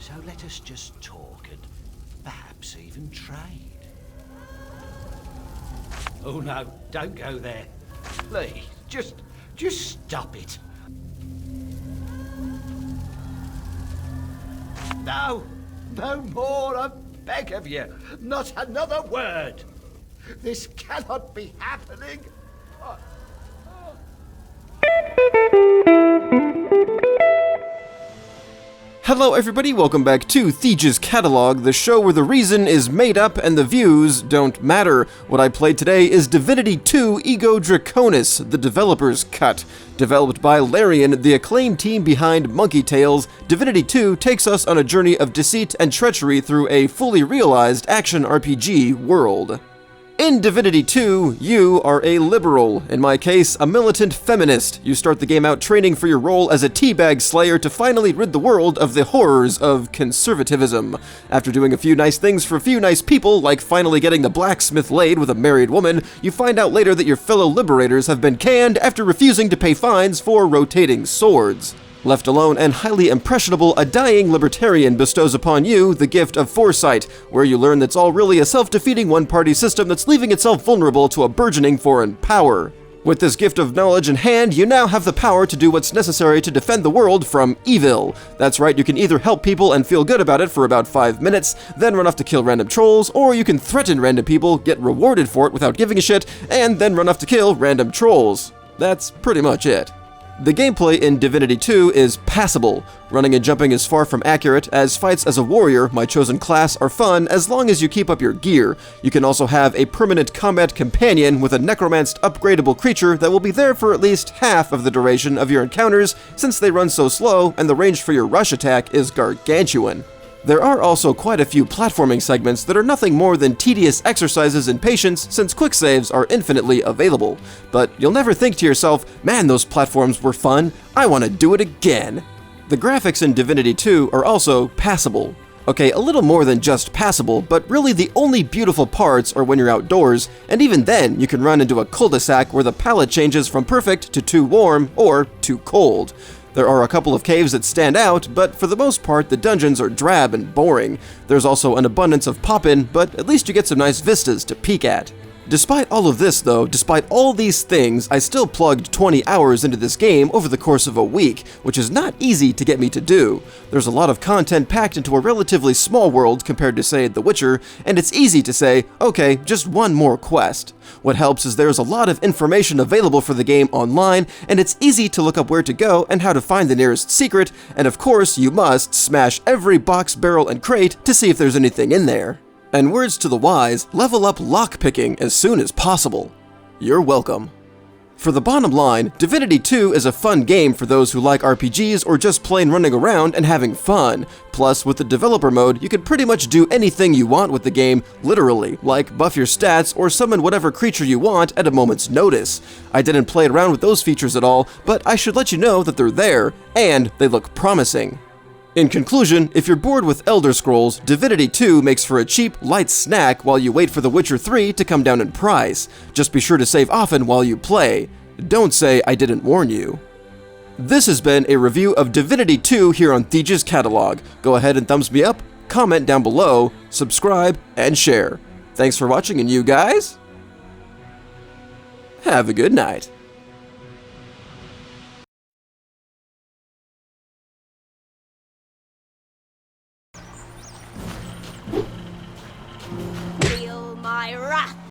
So let us just talk and perhaps even trade. Oh no, don't go there. Please, just stop it. No, no more, I beg of you. Not another word. This cannot be happening. Hello everybody, welcome back to Theje's Catalog, the show where the reason is made up and the views don't matter. What I played today is Divinity 2 Ego Draconis, the developer's cut. Developed by Larian, the acclaimed team behind Monkey Tales, Divinity 2 takes us on a journey of deceit and treachery through a fully realized action RPG world. In Divinity 2, you are a liberal, in my case, a militant feminist. You start the game out training for your role as a teabag slayer to finally rid the world of the horrors of conservatism. After doing a few nice things for a few nice people, like finally getting the blacksmith laid with a married woman, you find out later that your fellow liberators have been canned after refusing to pay fines for rotating swords. Left alone and highly impressionable, a dying libertarian bestows upon you the gift of foresight, where you learn that's all really a self-defeating one-party system that's leaving itself vulnerable to a burgeoning foreign power. With this gift of knowledge in hand, you now have the power to do what's necessary to defend the world from evil. That's right, you can either help people and feel good about it for about 5 minutes, then run off to kill random trolls, or you can threaten random people, get rewarded for it without giving a shit, and then run off to kill random trolls. That's pretty much it. The gameplay in Divinity 2 is passable. Running and jumping is far from accurate, as fights as a warrior, my chosen class, are fun as long as you keep up your gear. You can also have a permanent combat companion with a necromanced upgradable creature that will be there for at least half of the duration of your encounters, since they run so slow and the range for your rush attack is gargantuan. There are also quite a few platforming segments that are nothing more than tedious exercises in patience, since quick saves are infinitely available. But you'll never think to yourself, man, those platforms were fun, I want to do it again. The graphics in Divinity 2 are also passable. Okay, a little more than just passable, but really the only beautiful parts are when you're outdoors, and even then you can run into a cul-de-sac where the palette changes from perfect to too warm or too cold. There are a couple of caves that stand out, but for the most part the dungeons are drab and boring. There's also an abundance of pop-in, but at least you get some nice vistas to peek at. Despite all of this though, despite all these things, I still plugged 20 hours into this game over the course of a week, which is not easy to get me to do. There's a lot of content packed into a relatively small world compared to, say, The Witcher, and it's easy to say, okay, just one more quest. What helps is there's a lot of information available for the game online, and it's easy to look up where to go and how to find the nearest secret, and of course you must smash every box, barrel, and crate to see if there's anything in there. And words to the wise, level up lockpicking as soon as possible. You're welcome. For the bottom line, Divinity 2 is a fun game for those who like RPGs or just plain running around and having fun. Plus, with the developer mode, you can pretty much do anything you want with the game, literally, like buff your stats or summon whatever creature you want at a moment's notice. I didn't play around with those features at all, but I should let you know that they're there, and they look promising. In conclusion, if you're bored with Elder Scrolls, Divinity 2 makes for a cheap, light snack while you wait for The Witcher 3 to come down in price. Just be sure to save often while you play. Don't say I didn't warn you. This has been a review of Divinity 2 here on Theje's Catalog. Go ahead and thumbs me up, comment down below, subscribe, and share. Thanks for watching, and you guys, have a good night. Feel my wrath!